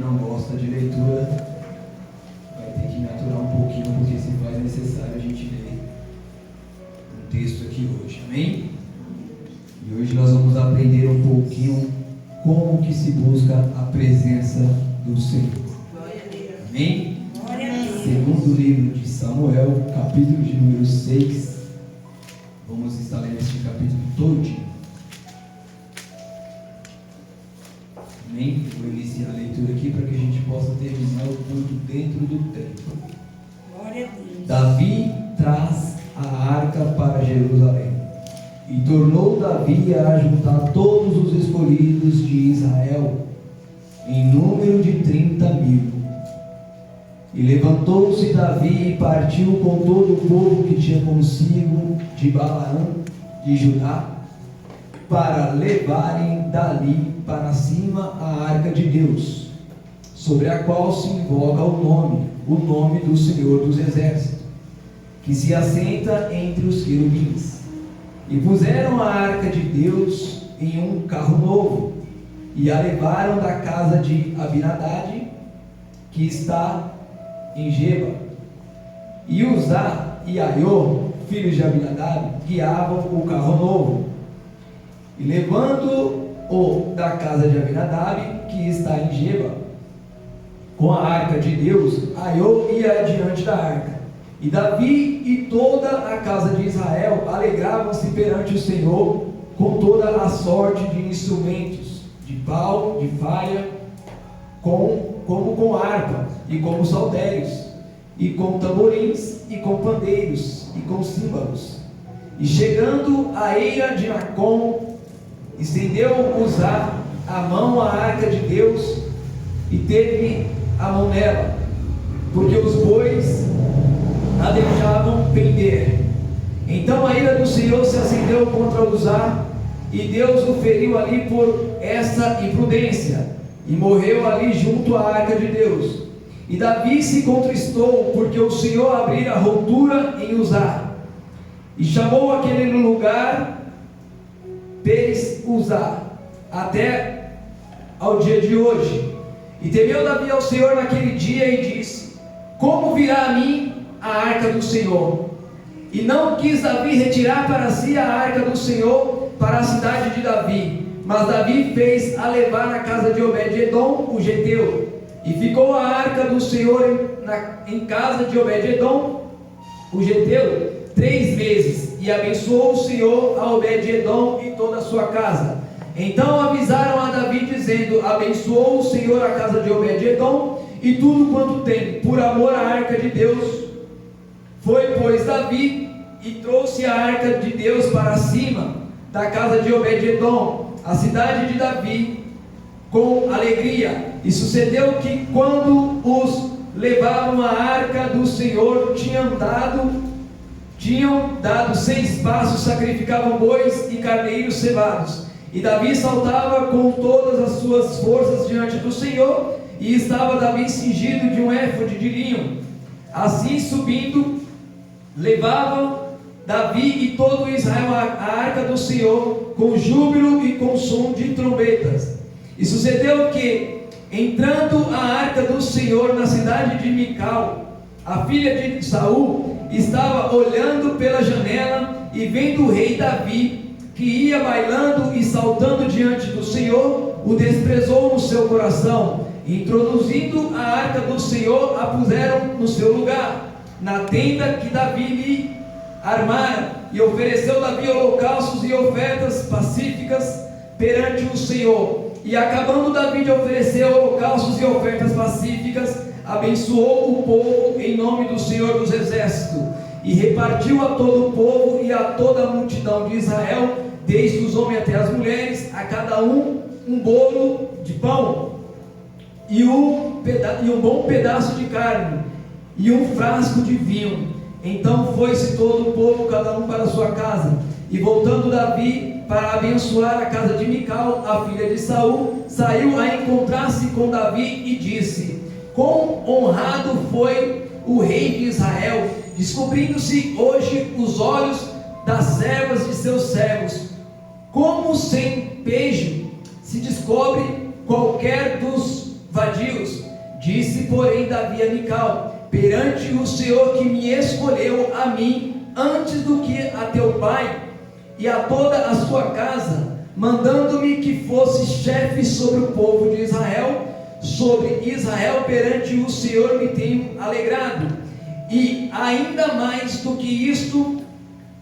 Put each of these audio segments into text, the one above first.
Não gosta de leitura, vai ter que me aturar um pouquinho, porque se faz necessário a gente ler um texto aqui hoje, amém? E hoje nós vamos aprender um pouquinho como que se busca a presença do Senhor, amém? Segundo livro de Samuel, capítulo de número 6, vamos estar lendo este capítulo todinho. Amém? Vou iniciar a leitura aqui para que a gente possa terminar o culto dentro do templo. Glória a Deus. Davi traz a arca para Jerusalém. E tornou Davi a juntar todos os escolhidos de Israel, em número de 30.000. E levantou-se Davi e partiu com todo o povo que tinha consigo de Balaã, de Judá, para levarem dali para cima a arca de Deus, sobre a qual se invoca o nome do Senhor dos Exércitos, que se assenta entre os querubins. E puseram a arca de Deus em um carro novo, e a levaram da casa de Abinadab, que está em Geba. E Uzá e Aiô, filhos de Abinadab, guiavam o carro novo. E levando-o da casa de Abinadab, que está em Geba, com a arca de Deus, Aiô ia adiante da arca. E Davi e toda a casa de Israel alegravam-se perante o Senhor com toda a sorte de instrumentos, de pau, de faia, como com harpa, e como saltérios, e com tamborins, e com pandeiros, e com símbolos. E chegando à eira de Nacon, estendeu Uzá a mão à arca de Deus, e teve a mão nela, porque os bois a deixavam pender. Então a ira do Senhor se acendeu contra Uzá, e Deus o feriu ali por essa imprudência, e morreu ali junto à arca de Deus. E Davi se contristou, porque o Senhor abrira ruptura em Uzá, e chamou aquele lugar Pérez Uzá, até ao dia de hoje. E temeu Davi ao Senhor naquele dia, e disse: como virá a mim a arca do Senhor? E não quis Davi retirar para si a arca do Senhor para a cidade de Davi, mas Davi fez a levar na casa de Obed-edom, o geteu. E ficou a arca do Senhor em casa de Obed-edom, o geteu, 3 vezes. E abençoou o Senhor a Obed-edom e toda a sua casa. Então avisaram a Davi, dizendo: abençoou o Senhor a casa de Obed-edom e tudo quanto tem, por amor à arca de Deus. Foi, pois, Davi e trouxe a arca de Deus para cima da casa de Obed-edom, a cidade de Davi, com alegria. E sucedeu que, quando os levavam a arca do Senhor, tinham dado 6 passos, sacrificavam bois e carneiros cevados. E Davi saltava com todas as suas forças diante do Senhor, e estava Davi cingido de um éfode de linho. Assim, subindo, levavam Davi e todo Israel a arca do Senhor, com júbilo e com som de trombetas. E sucedeu que, entrando a arca do Senhor na cidade de Mical, a filha de Saul, estava olhando pela janela, e vendo o rei Davi, que ia bailando e saltando diante do Senhor, o desprezou no seu coração. Introduzindo a arca do Senhor, a puseram no seu lugar, na tenda que Davi lhe armara. E ofereceu Davi holocaustos e ofertas pacíficas perante o Senhor. E acabando Davi de oferecer holocaustos e ofertas pacíficas, abençoou o povo em nome do Senhor dos Exércitos, e repartiu a todo o povo e a toda a multidão de Israel, desde os homens até as mulheres, a cada um bolo de pão, e um bom pedaço de carne, e um frasco de vinho. Então foi-se todo o povo, cada um para a sua casa. E voltando Davi para abençoar a casa de Mical, a filha de Saul, saiu a encontrar-se com Davi e disse: quão honrado foi o rei de Israel, descobrindo-se hoje os olhos das servas de seus servos, como sem pejo se descobre qualquer dos vadios. Disse, porém, Davi a Mical: perante o Senhor que me escolheu a mim antes do que a teu pai e a toda a sua casa, mandando-me que fosse chefe sobre o povo de Israel, sobre Israel perante o Senhor me tenho alegrado, e ainda mais do que isto,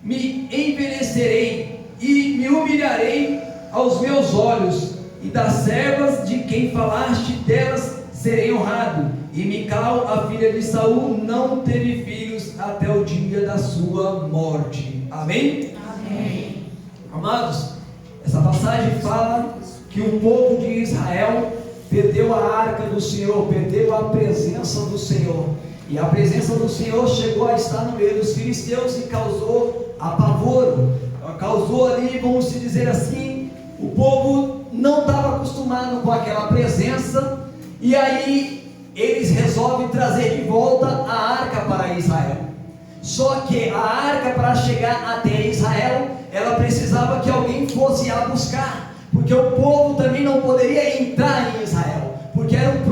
me envelhecerei e me humilharei aos meus olhos, e das servas de quem falaste, delas serei honrado. E Mical, a filha de Saul, não teve filhos até o dia da sua morte. Amém? Amém. Amados, essa passagem fala que o povo de Israel perdeu a arca do Senhor, perdeu a presença do Senhor, e a presença do Senhor chegou a estar no meio dos filisteus e causou apavoro, causou ali, vamos dizer assim, o povo não estava acostumado com aquela presença, e aí eles resolvem trazer de volta a arca para Israel. Só que a arca, para chegar até Israel, ela precisava que alguém fosse a buscar, porque o povo também não poderia entrar em Israel, porque era um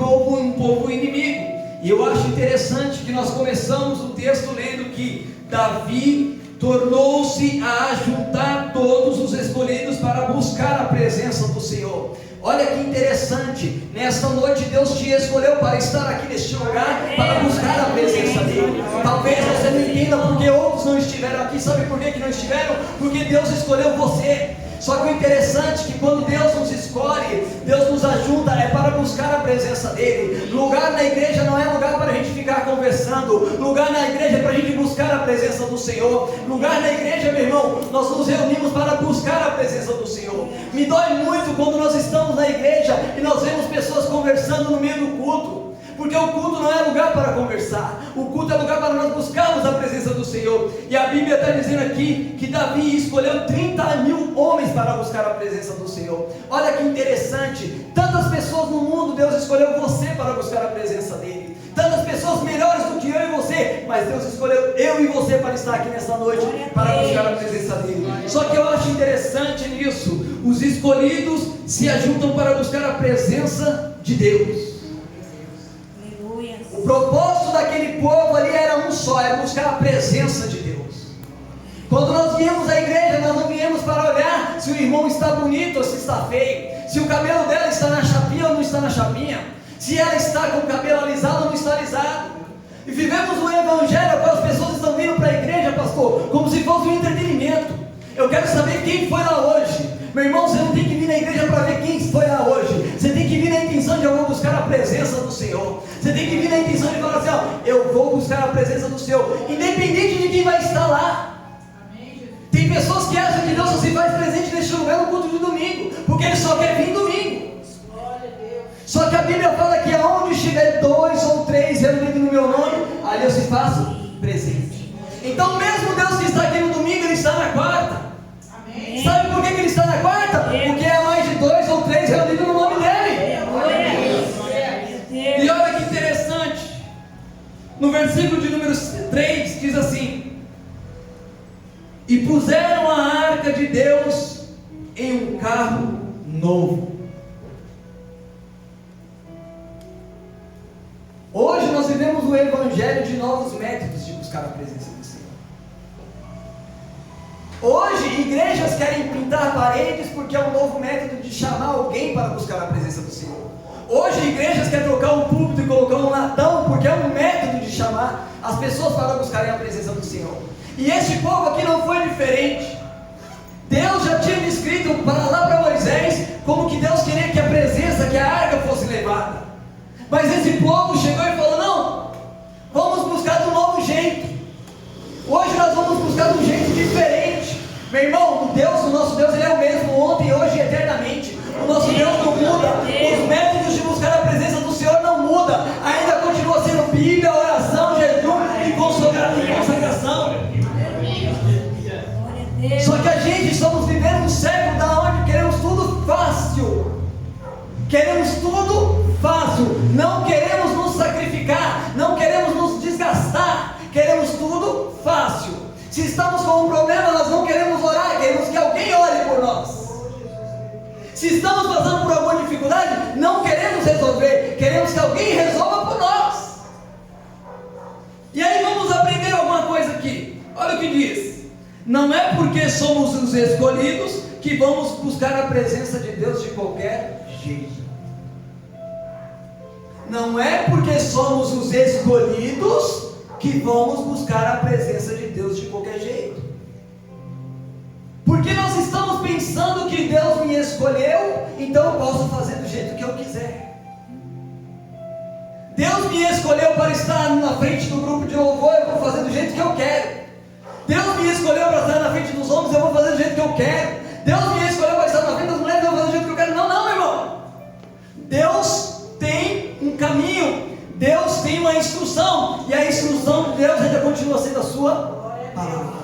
povo inimigo. E eu acho interessante que nós começamos o texto lendo que Davi tornou-se a juntar todos os escolhidos para buscar a presença do Senhor. Olha que interessante, nesta noite Deus te escolheu para estar aqui neste lugar, para buscar a presença dele. Talvez você não entenda porque outros não estiveram aqui. Sabe por que não estiveram? Porque Deus escolheu você. Só que o interessante é que quando Deus nos escolhe, Deus nos ajunta, é para buscar a presença dele. Lugar na igreja não é lugar para a gente ficar conversando. Lugar na igreja é para a gente buscar a presença do Senhor. Lugar na igreja, meu irmão, nós nos reunimos para buscar a presença do Senhor. Me dói muito quando nós estamos na igreja e nós vemos pessoas conversando no meio do culto, porque o culto não é lugar para conversar, o culto é lugar para nós buscarmos a presença do Senhor. E a Bíblia está dizendo aqui que Davi escolheu 30.000 homens para buscar a presença do Senhor. Olha que interessante, tantas pessoas no mundo, Deus escolheu você para buscar a presença dele. Tantas pessoas melhores do que eu e você, mas Deus escolheu eu e você para estar aqui nessa noite, para buscar a presença dele. Só que eu acho interessante nisso, os escolhidos se ajuntam para buscar a presença de Deus. O propósito daquele povo ali era um só, era buscar a presença de Deus. Quando nós viemos à igreja, nós não viemos para olhar se o irmão está bonito ou se está feio, se o cabelo dela está na chapinha ou não está na chapinha, se ela está com o cabelo alisado ou não está alisado. E vivemos um evangelho para as pessoas estão vindo para a igreja, pastor, como se fosse um entretenimento. Eu quero saber quem foi lá hoje. Meu irmão, você não tem que vir na igreja para ver quem foi lá hoje. Você tem que vir na intenção de eu vou buscar a presença do Senhor. Você tem que vir na intenção de falar assim, ó, eu vou buscar a presença do Senhor, independente de quem vai estar lá. Tem pessoas que acham que Deus só se faz presente neste lugar no culto de domingo, porque Ele só quer vir domingo. Só que a Bíblia fala que aonde estiver 2 ou 3 reunidos no meu nome, ali eu se faço presente. Então mesmo Deus que está aqui no domingo, Ele está na quarta. Sabe por que Ele está na quarta? Porque é mais de 2 ou 3 reunidos no nome dEle. E olha que interessante, no versículo de número 3 diz assim: e puseram a arca de Deus em um carro novo. Hoje nós vivemos o evangelho de novos métodos de buscar a presença do Senhor. Hoje igrejas querem pintar paredes porque é um novo método de chamar alguém para buscar a presença do Senhor. Hoje igrejas querem trocar um púlpito e colocar um latão porque é um método de chamar as pessoas para buscarem a presença do Senhor. E esse povo aqui não foi diferente. Deus já tinha escrito para lá para Moisés como que Deus queria que a presença, que a arca fosse levada. Mas esse povo chegou e falou, não, vamos buscar de um novo jeito. Hoje nós vamos buscar de um jeito diferente. Meu irmão, o nosso Deus, Ele é o mesmo ontem, hoje e eternamente. O nosso Deus não muda. Os métodos de buscar a presença do Senhor não mudam. Ainda continua sendo Bíblia, oração, jejum e consagração. Só que a gente estamos vivendo um século da onde queremos tudo fácil. Queremos tudo fácil. Não queremos nos sacrificar. Não queremos nos desgastar. Queremos tudo fácil. Se estamos com um problema, nós não queremos orar. Queremos que alguém ore por nós. Se estamos passando por alguma dificuldade, não queremos resolver. queremos que alguém resolva por nós. E aí vamos aprender alguma coisa aqui. Olha o que diz: não é porque somos os escolhidos que vamos buscar a presença de Deus de qualquer jeito. Não é porque somos os escolhidos que vamos buscar a presença de Deus de qualquer jeito. Porque nós estamos pensando que Deus me escolheu, então eu posso fazer do jeito que eu quiser. Deus me escolheu para estar na frente do grupo de louvor, eu vou fazer do jeito que eu quero. Deus me escolheu para estar na frente dos homens, eu vou fazer do jeito que eu quero. Deus me escolheu para estar na frente das mulheres, eu vou fazer do jeito que eu quero. Não, não, meu irmão. Deus tem um caminho, Deus tem uma instrução, e a instrução de Deus ainda continua sendo a sua palavra.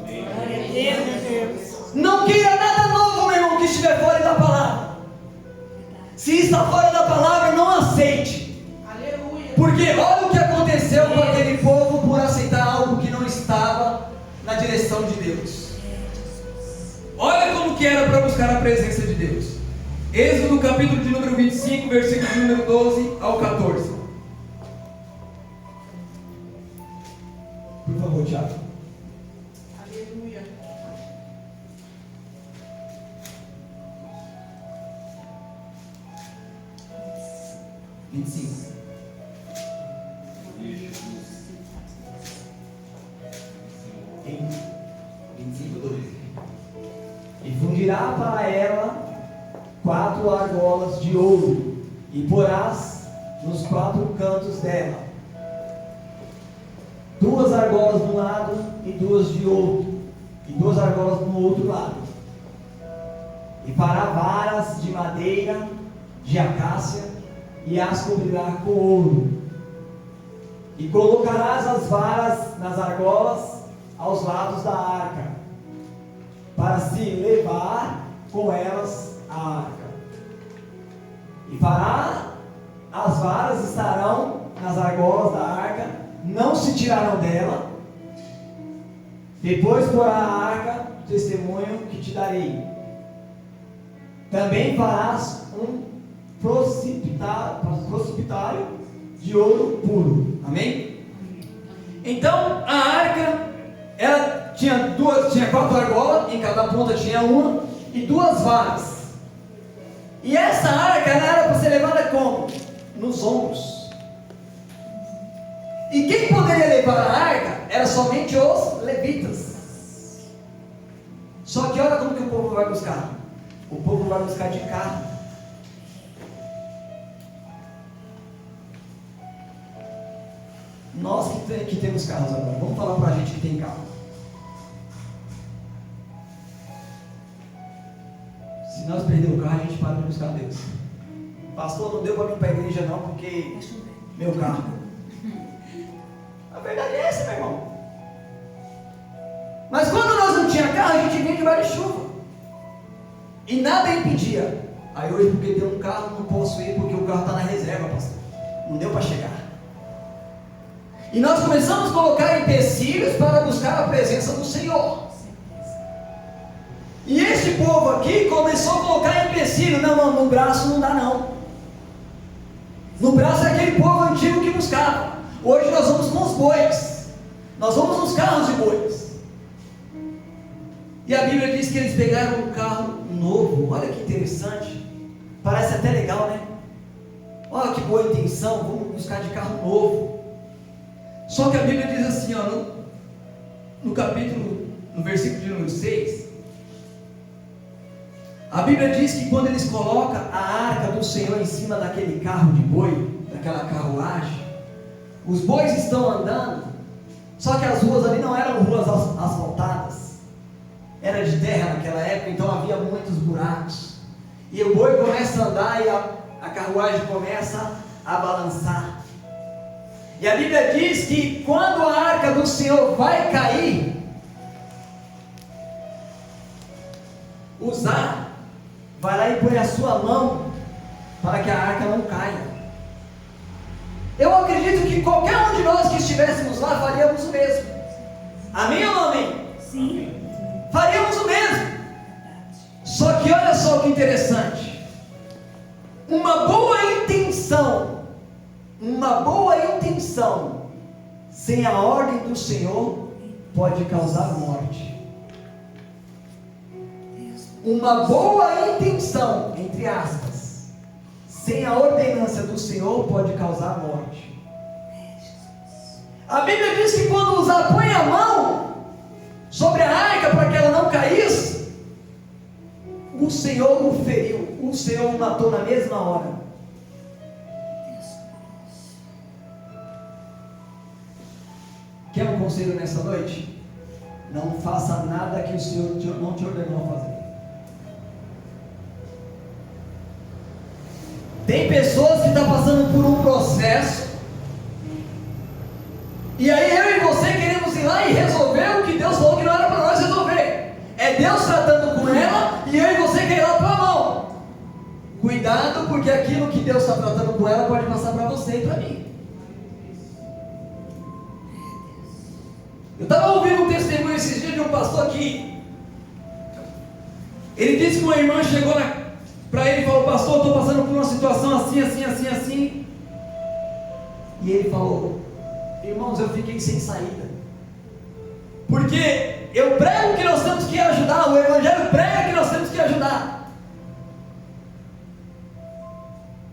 Glória a Deus. Não queira nada novo, meu irmão, que estiver fora da palavra. Se está fora da palavra, não aceite. Aleluia. Porque olha o que aconteceu com aquele povo por aceitar algo que não estava na direção de Deus. Olha como que era para buscar a presença de Deus. Êxodo capítulo de número 25, versículo de número 12 ao 14. Por favor, Tiago. Aleluia. Em 25, 12. E fundirá para ela 4 argolas de ouro, e porás nos 4 cantos dela 2 argolas de um lado e 2 de outro, e 2 argolas no outro lado. E fará varas de madeira de acácia, e as cobrirá com ouro. E colocarás as varas nas argolas aos lados da arca, para se levar com elas a arca. E fará, as varas estarão nas argolas da arca, não se tirarão dela. Depois porá a arca o testemunho que te darei. Também farás um precipitário de ouro puro. Amém? Então a arca, ela tinha 4 argolas, em cada ponta tinha uma, e 2 varas. E essa arca era para ser levada como? Nos ombros. E quem poderia levar a arca era somente os levitas. Só que olha como que o povo vai buscar. O povo vai buscar de carro. Nós que temos carros agora, vamos falar para a gente que tem carro. Se nós perdermos o carro, a gente para de buscar Deus. Pastor, não deu para mim ir para a igreja não, porque meu carro. A verdade é essa, meu irmão. Mas quando nós não tínhamos carro, a gente vinha de guarda-chuva. E nada impedia. Aí hoje, porque tem um carro, não posso ir porque o carro está na reserva, pastor. Não deu para chegar. E nós começamos a colocar empecilhos para buscar a presença do Senhor. E este povo aqui começou a colocar empecilho. Não, no braço não dá não. No braço é aquele povo antigo que buscava. Hoje nós vamos com os bois. Nós vamos nos carros de bois. E a Bíblia diz que eles pegaram um carro novo. Olha que interessante. Parece até legal, né? Olha que boa intenção. Vamos buscar de carro novo. Só que a Bíblia diz assim, ó, no versículo de número 6, a Bíblia diz que quando eles colocam a arca do Senhor em cima daquele carro de boi, daquela carruagem, os bois estão andando, só que as ruas ali não eram ruas asfaltadas, era de terra naquela época, então havia muitos buracos, e o boi começa a andar e a carruagem começa a balançar. E a Bíblia diz que quando a arca do Senhor vai cair, Uzá vai lá e põe a sua mão para que a arca não caia. Eu acredito que qualquer um de nós que estivéssemos lá faríamos o mesmo. Amém ou não amém? Sim. Faríamos o mesmo. Só que olha só que interessante. Uma boa intenção uma boa intenção, sem a ordem do Senhor, pode causar morte. Uma boa intenção, entre aspas, sem a ordenança do Senhor, pode causar morte. A Bíblia diz que quando Uzá põe a mão sobre a arca para que ela não caísse, o Senhor o feriu, o Senhor o matou na mesma hora. Quer um conselho nessa noite? Não faça nada que o Senhor não te ordenou a fazer. Tem pessoas que estão passando por um processo, e aí eu e você queremos ir lá e resolver o que Deus falou que não era para nós resolver. É Deus tratando com ela, e eu e você queremos ir lá para a mão. Cuidado, porque aquilo que Deus está tratando com ela pode passar para você e para mim. Eu estava ouvindo um testemunho esses dias de um pastor aqui. Ele disse que uma irmã chegou para ele e falou: pastor, estou passando por uma situação assim, assim, assim, assim. E ele falou: irmãos, eu fiquei sem saída, porque eu prego que nós temos que ajudar, o Evangelho prega que nós temos que ajudar.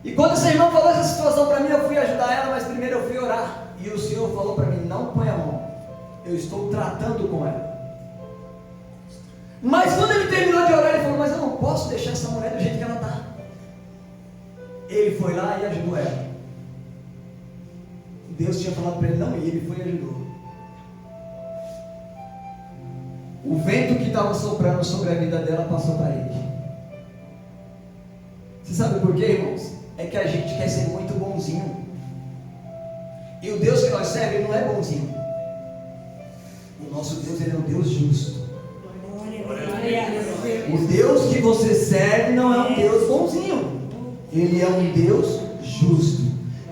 E quando essa irmã falou essa situação para mim, eu fui ajudar ela, mas primeiro eu fui orar. E o Senhor falou para mim: não põe a mão, eu estou tratando com ela. Mas quando ele terminou de orar, ele falou: mas eu não posso deixar essa mulher do jeito que ela está. Ele foi lá e ajudou ela. Deus tinha falado para ele não ir, ele foi e ajudou. O vento que estava soprando sobre a vida dela passou para ele. Você sabe por quê, irmãos? É que a gente quer ser muito bonzinho, e o Deus que nós servemos não é bonzinho. O nosso Deus, ele é um Deus justo. O Deus que você serve não é um Deus bonzinho, ele é um Deus justo.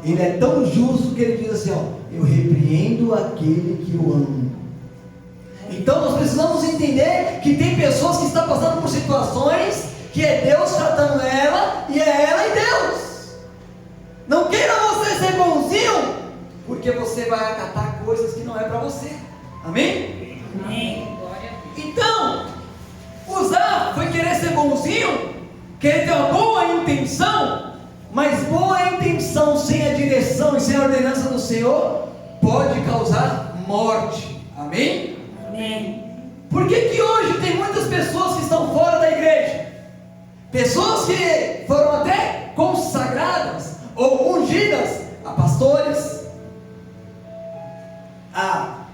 Ele é tão justo que ele diz assim: ó, eu repreendo aquele que eu amo. Então nós precisamos entender que tem pessoas que estão passando por situações que é Deus tratando ela, e é ela e Deus. Não queira você ser bonzinho, porque você vai acatar coisas que não é para você. Amém? Amém. Então, Uzá foi querer ser bonzinho, querer ter uma boa intenção, mas boa intenção sem a direção e sem a ordenança do Senhor pode causar morte. Amém? Amém. Por que hoje tem muitas pessoas que estão fora da igreja? Pessoas que foram até consagradas ou ungidas a pastores, a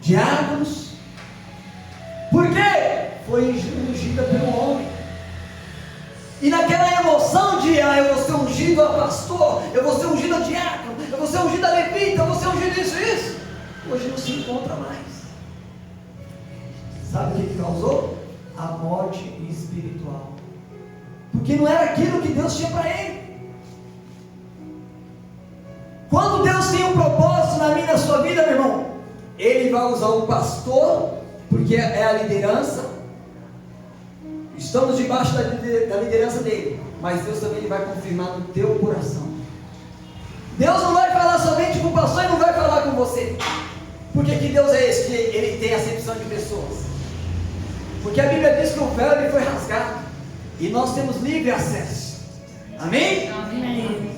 diáconos. Por quê? Foi ungida pelo homem. E naquela emoção de: eu vou ser ungido a pastor, eu vou ser ungido a diácono, eu vou ser ungido a levita, eu vou ser ungido isso. Hoje não se encontra mais. Sabe o que causou? A morte espiritual. Porque não era aquilo que Deus tinha para ele. Quando Deus tem um propósito na minha e na sua vida, meu irmão, Ele vai usar o pastor, porque é a liderança. Estamos debaixo da liderança dele, mas Deus também vai confirmar no teu coração. Deus não vai falar somente com o pastor e não vai falar com você. Porque que Deus é esse? Que ele tem acepção de pessoas. Porque a Bíblia diz que o véu ele foi rasgado e nós temos livre acesso. Amém? Amém.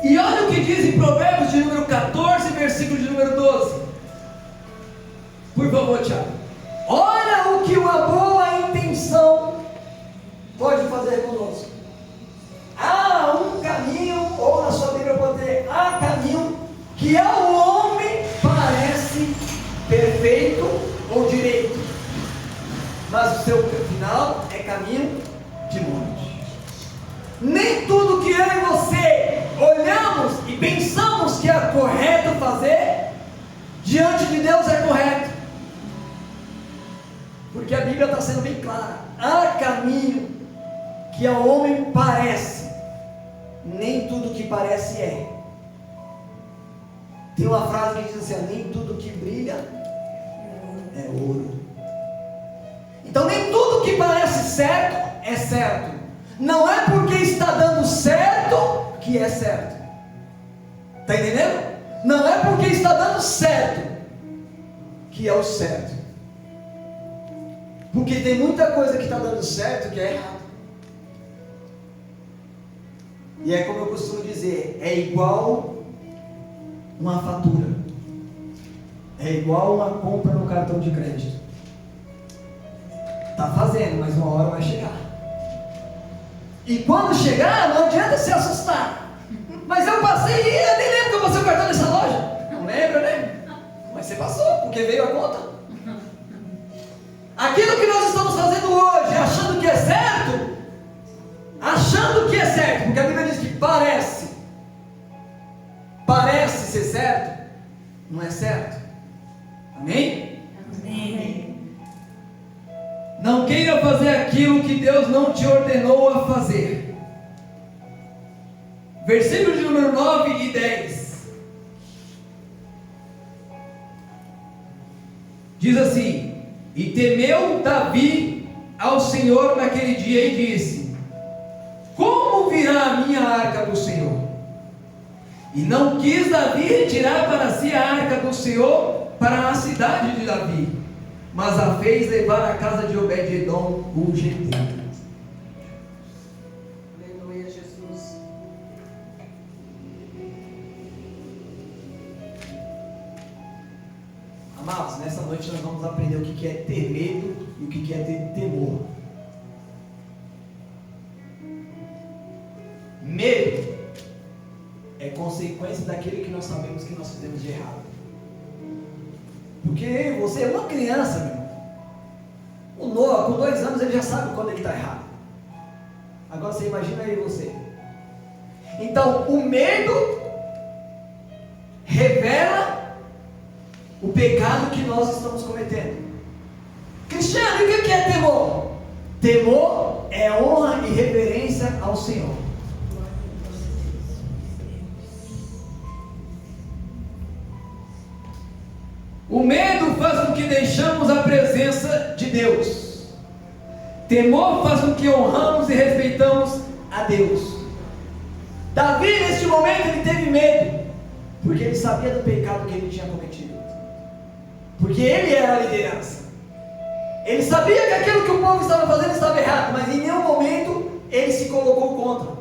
E olha o que diz em Provérbios de número 14, versículo de número 12. Por favor, Tiago. Olha o que uma boa intenção pode fazer conosco. Há um caminho, ou na sua Bíblia pode ter: há caminho que ao homem parece perfeito ou direito, mas o seu final é caminho de morte. Nem tudo que eu e você olhamos e pensamos que é correto fazer, diante de Deus é correto. Porque a Bíblia está sendo bem clara: há caminho que ao homem parece, nem tudo que parece é. Tem uma frase que diz assim: nem tudo que brilha é ouro. Então nem tudo que parece certo é certo. Não é porque está dando certo que é certo. Está entendendo? Não é porque está dando certo que é o certo. Porque tem muita coisa que está dando certo que é errado. E é como eu costumo dizer, é igual uma fatura. É igual uma compra no cartão de crédito. Está fazendo, mas uma hora vai chegar. E quando chegar, não adianta se assustar. Mas eu passei, eu nem lembro que eu passei o cartão nessa loja. Não lembra, né? Mas você passou, porque veio a conta. Aquilo que nós estamos fazendo hoje, achando que é certo, porque a Bíblia diz que parece ser certo, não é certo. Amém? Amém. Não queira fazer aquilo que Deus não te ordenou a fazer. Versículos de número 9 e 10. Diz assim: E temeu Davi ao Senhor naquele dia e disse: Como virá a minha arca do Senhor? E não quis Davi retirar para si a arca do Senhor para a cidade de Davi, mas a fez levar à casa de Obed-edom, o geteu. Aleluia, Jesus. Amados, nessa noite nós vamos aprender o que é ter medo e o que é ter temor. Medo é consequência daquilo que nós sabemos que nós fizemos de errado. Porque você é uma criança, meu irmão. O Noah, com 2 anos, ele já sabe quando ele está errado. Agora você imagina aí você. Então, o medo revela o pecado que nós estamos cometendo. Cristiano, e o que é temor? Temor é honra e reverência ao Senhor. O medo faz com que deixamos a presença de Deus. Temor faz com que honramos e respeitamos a Deus. Davi, neste momento, ele teve medo, porque ele sabia do pecado que ele tinha cometido. Porque ele era a liderança. Ele sabia que aquilo que o povo estava fazendo estava errado, mas em nenhum momento ele se colocou contra.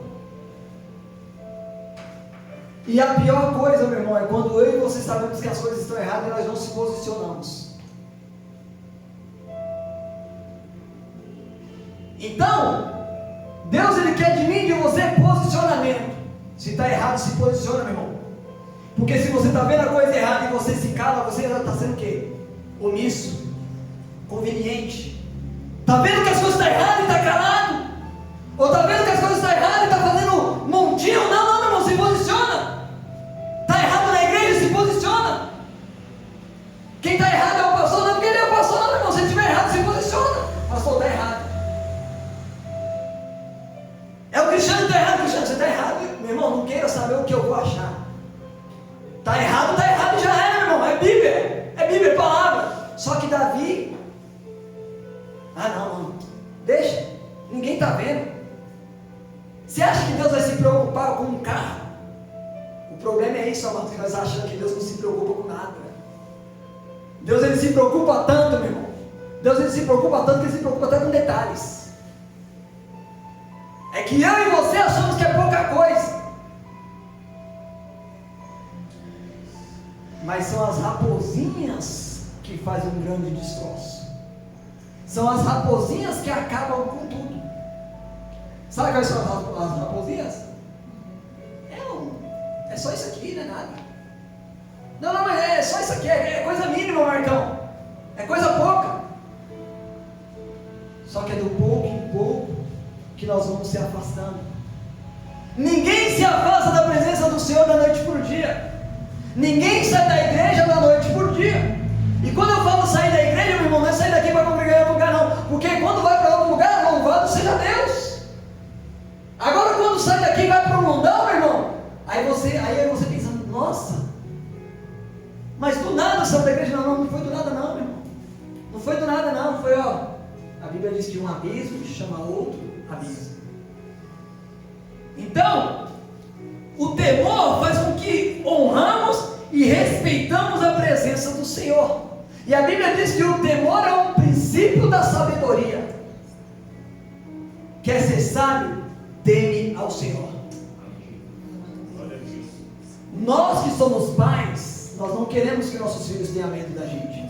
E a pior coisa, meu irmão, é quando eu e você sabemos que as coisas estão erradas e nós não se posicionamos. Então, Deus, ele quer de mim e de você posicionamento. Se está errado, se posiciona, meu irmão. Porque se você está vendo a coisa errada e você se cala, você já está sendo o quê? Omisso, conveniente. Está vendo que as coisas estão erradas e está calado? Ou está vendo que as coisas estão erradas e está fazendo montinho? Não, meu irmão, se posiciona. Está errado na igreja, se posiciona. Quem está errado é o pastor, não porque ele é o pastor, não, meu irmão. Se ele estiver errado, se posiciona. O pastor está errado. É o Cristiano que está errado. Cristiano, você está errado, meu irmão. Não queira saber o que eu vou achar. Está errado e já era, meu irmão. É Bíblia, é palavra. Só que Davi, não, deixa, ninguém está vendo. Você acha que Deus vai se preocupar com um carro? O problema é isso, amados, que nós achamos que Deus não se preocupa com nada. Deus, ele se preocupa tanto, meu irmão. Deus, ele se preocupa tanto que ele se preocupa até com detalhes. É que eu e você achamos que é pouca coisa. Mas são as raposinhas que fazem um grande destroço. São as raposinhas que acabam com tudo. Sabe quais são as raposinhas? É só isso aqui, não é nada. Não, mas é só isso aqui, é coisa mínima, Marcão. É coisa pouca. Só que é do pouco em pouco que nós vamos se afastando. Ninguém se afasta da presença do Senhor da noite por dia. Ninguém sai da igreja da noite por dia. E quando eu falo sair da igreja, meu irmão, não é sair daqui para congregar em outro lugar, não. Porque quando vai para outro lugar, louvado seja Deus. Agora quando sai daqui e vai para o mundão, meu irmão, aí você pensa, nossa, mas do nada saiu da igreja. Não foi do nada não, meu irmão. Não foi do nada não, foi a Bíblia diz que um abismo chama outro abismo. Então, temor faz com que honramos e respeitamos a presença do Senhor. E a Bíblia diz que o temor é um princípio da sabedoria. Quer ser sábio? Teme ao Senhor. Nós que somos pais, nós não queremos que nossos filhos tenham medo da gente.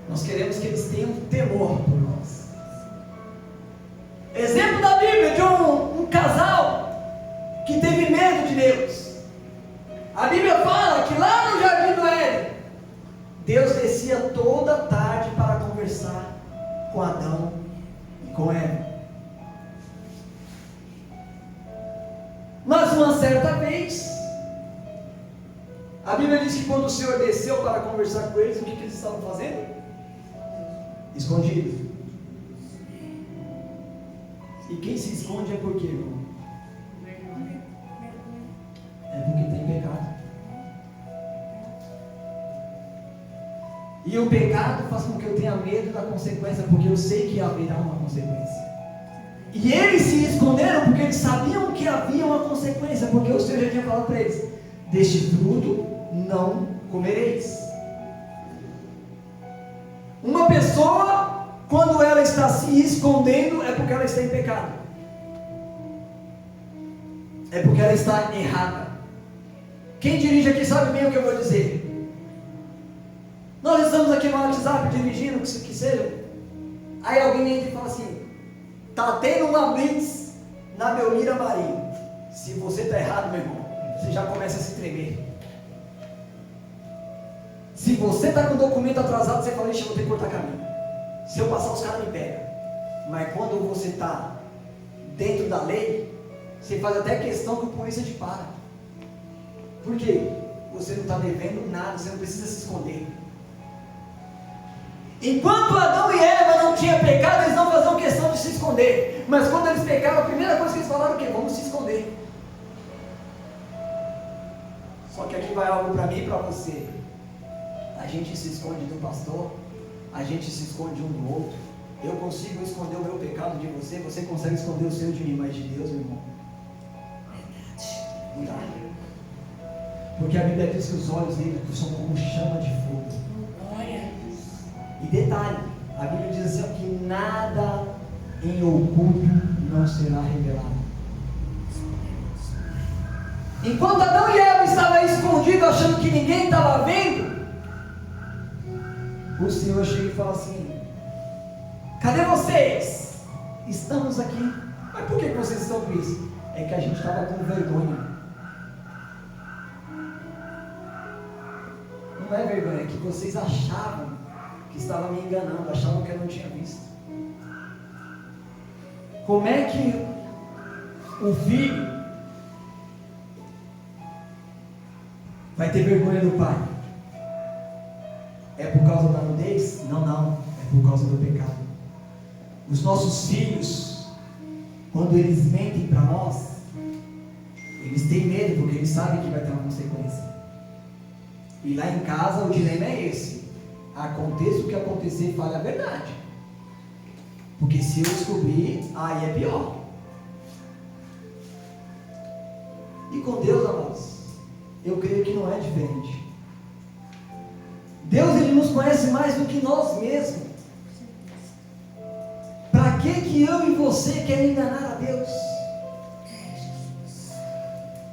Nós queremos que eles tenham temor por nós. Exemplo da Bíblia de um casal que teve medo de Deus. A Bíblia fala que lá no Jardim do Éden, Deus descia toda tarde para conversar com Adão e com Eva. Mas uma certa vez, a Bíblia diz que quando o Senhor desceu para conversar com eles, o que eles estavam fazendo? Escondidos. E quem se esconde é por quê, irmão? É porque tem pecado. E o pecado faz com que eu tenha medo da consequência, porque eu sei que haverá uma consequência. E eles se esconderam porque eles sabiam que havia uma consequência, porque o Senhor já tinha falado para eles: deste fruto não comereis. Uma pessoa, quando ela está se escondendo, é porque ela está em pecado, é porque ela está errada. Quem dirige aqui sabe bem o que eu vou dizer. Nós estamos aqui no WhatsApp dirigindo, que seja, aí alguém entra e fala assim: está tendo uma blitz na Belmira Marinho. Se você está errado, meu irmão, você já começa a se tremer. Se você está com o documento atrasado, você fala: ixi, eu vou ter que cortar caminho. Se eu passar, os caras me pegam. Mas quando você está dentro da lei, você faz até questão que o polícia te para. Por quê? Você não está devendo nada, você não precisa se esconder. Enquanto Adão e Eva não tinham pecado, eles não faziam questão de se esconder. Mas quando eles pecaram, a primeira coisa que eles falaram é o quê? Vamos se esconder. Só que aqui vai algo para mim e para você. A gente se esconde do pastor, a gente se esconde um do outro. Eu consigo esconder o meu pecado de você, você consegue esconder o seu de mim, mas de Deus, meu irmão, não dá. Porque a Bíblia diz que os olhos dele são como chama de fogo. E detalhe, a Bíblia diz assim, que nada em oculto não será revelado. Enquanto Adão e Eva estavam escondidos, achando que ninguém estava vendo, o Senhor chega e fala assim: cadê vocês? Estamos aqui. Mas por que vocês estão com isso? É que a gente estava com vergonha. Não é vergonha, é que vocês achavam que estavam me enganando, achavam que eu não tinha visto. Como é que o filho vai ter vergonha do pai? É por causa da nudez? Não, é por causa do pecado. Os nossos filhos, quando eles mentem para nós, eles têm medo, porque eles sabem que vai ter uma consequência. E lá em casa o dilema é esse: aconteça o que acontecer, fale a verdade, porque se eu descobrir, aí é pior. E com Deus, amados, eu creio que não é diferente. Deus, Ele nos conhece mais do que nós mesmos. Para que eu e você querem enganar a Deus?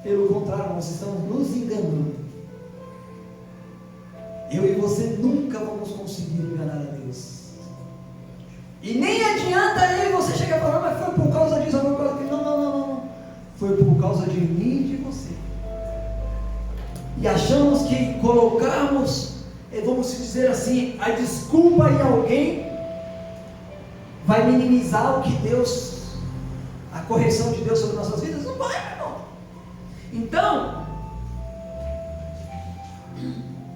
Pelo contrário, nós estamos nos enganando. Eu e você nunca vamos conseguir enganar a Deus. E nem adianta eu e você chegar e falar: mas foi por causa disso, foi por causa disso. Não. Foi por causa de mim e de você. E achamos que colocarmos, vamos dizer assim, a desculpa em alguém vai minimizar o que Deus, a correção de Deus sobre nossas vidas. Não vai, meu irmão. Então,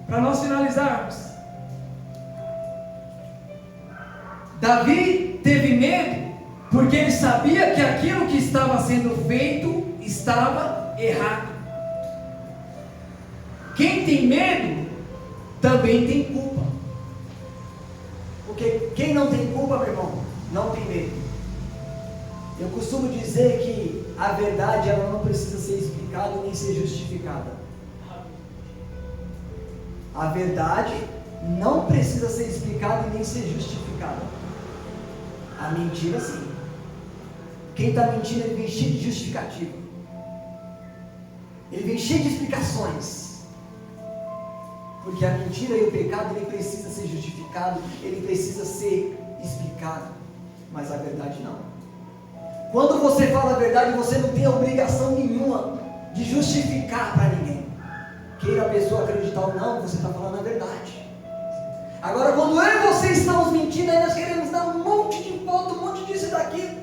para nós finalizarmos, Davi teve medo porque ele sabia que aquilo que estava sendo feito estava errado. Quem tem medo também tem culpa. Porque quem não tem culpa, meu irmão, não tem medo. Eu costumo dizer que a verdade ela não precisa ser explicada nem ser justificada. A verdade não precisa ser explicada e nem ser justificada. A mentira sim. Quem está mentindo, ele vem cheio de justificativa. Ele vem cheio de explicações. Porque a mentira e o pecado, ele precisa ser justificado, ele precisa ser explicado. Mas a verdade não. Quando você fala a verdade, você não tem obrigação nenhuma de justificar para ninguém. Queira a pessoa acreditar ou não, você está falando a verdade. Agora, quando eu e você estamos mentindo, aí nós queremos dar um monte de volta, um monte disso e daquilo.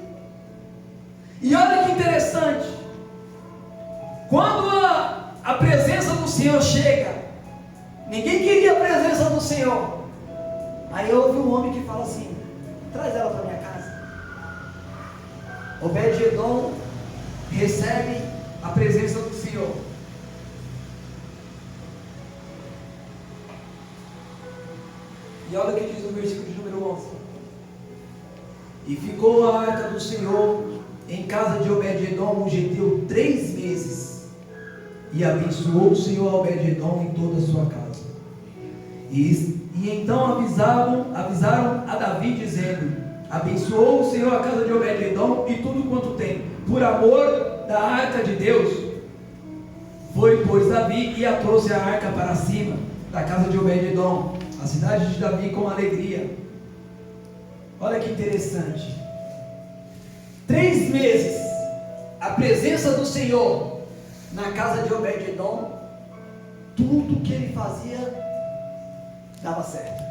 E olha que interessante. Quando a presença do Senhor chega, ninguém queria a presença do Senhor. Aí houve um homem que fala assim: traz ela para minha casa. Obed-Edom recebe a presença do Senhor. E olha o que diz o versículo de número 11. E ficou a arca do Senhor em casa de Obed-Edom, um geteu 3 meses. E abençoou o Senhor a Obed-Edom em toda a sua casa. E então avisaram a Davi, dizendo: abençoou o Senhor a casa de Obed-Edom e tudo quanto tem, por amor da arca de Deus. Foi, pois, Davi e a trouxe a arca para cima da casa de Obed-Edom, a cidade de Davi, com alegria. Olha que interessante. 3 meses, a presença do Senhor na casa de Obed-Edom, tudo que ele fazia dava certo.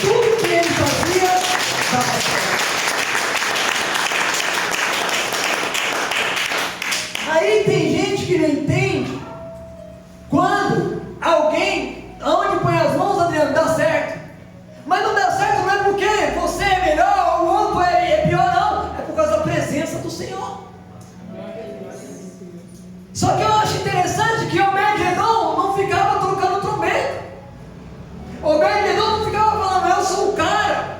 Tudo que ele fazia dava certo. Aí tem gente que não entende quando alguém, aonde põe as mãos, Adriano, dá certo. Mas não dá certo não é porque você é melhor ou o outro é pior, não. É por causa da presença do Senhor. Só que eu acho interessante que Obed-Edom não ficava tocando trombeta. Obed-Edom não ficava falando: eu sou o cara.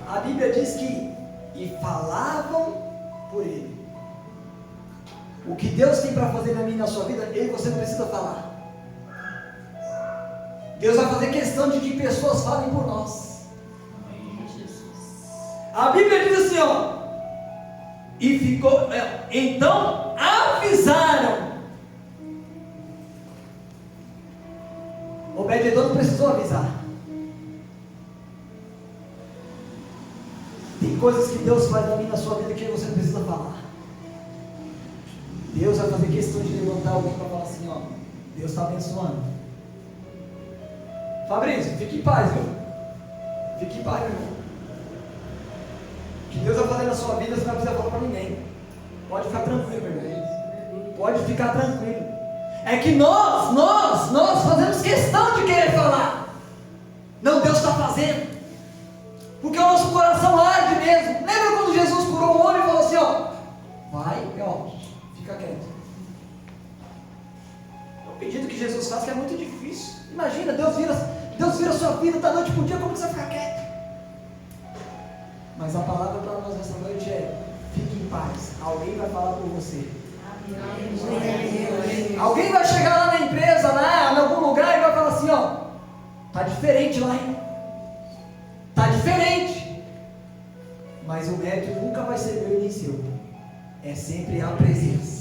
A Bíblia diz que e falavam por ele. O que Deus tem para fazer na minha e na sua vida, eu e você não precisa falar. Deus vai fazer questão de que pessoas falem por nós. A Bíblia diz assim, ó. E ficou, então avisaram. Obed-Edom não precisou avisar. Tem coisas que Deus faz na minha e na sua vida que você não precisa falar. Deus vai fazer questão de levantar alguém para falar assim, ó: Deus está abençoando. Fabrício, fique em paz, viu? Fique em paz, meu irmão. O que Deus vai fazer na sua vida, você não vai precisar falar para ninguém. Pode ficar tranquilo, meu irmão. Pode ficar tranquilo. É que nós fazemos questão de querer falar. Não, Deus está fazendo. Porque o nosso coração arde mesmo. Lembra quando Jesus curou um homem e falou assim, ó: vai, ó, fica quieto. É um pedido que Jesus faz que é muito difícil. Imagina, Deus vira a sua vida da noite para o dia, como que você vai ficar quieto? Mas a palavra para nós nessa noite é: fique em paz. Alguém vai falar por você. Alguém vai chegar lá na empresa, lá em algum lugar, e vai falar assim, ó: tá diferente lá, hein? Tá diferente. Mas o mérito nunca vai ser meu nem seu. É sempre a presença.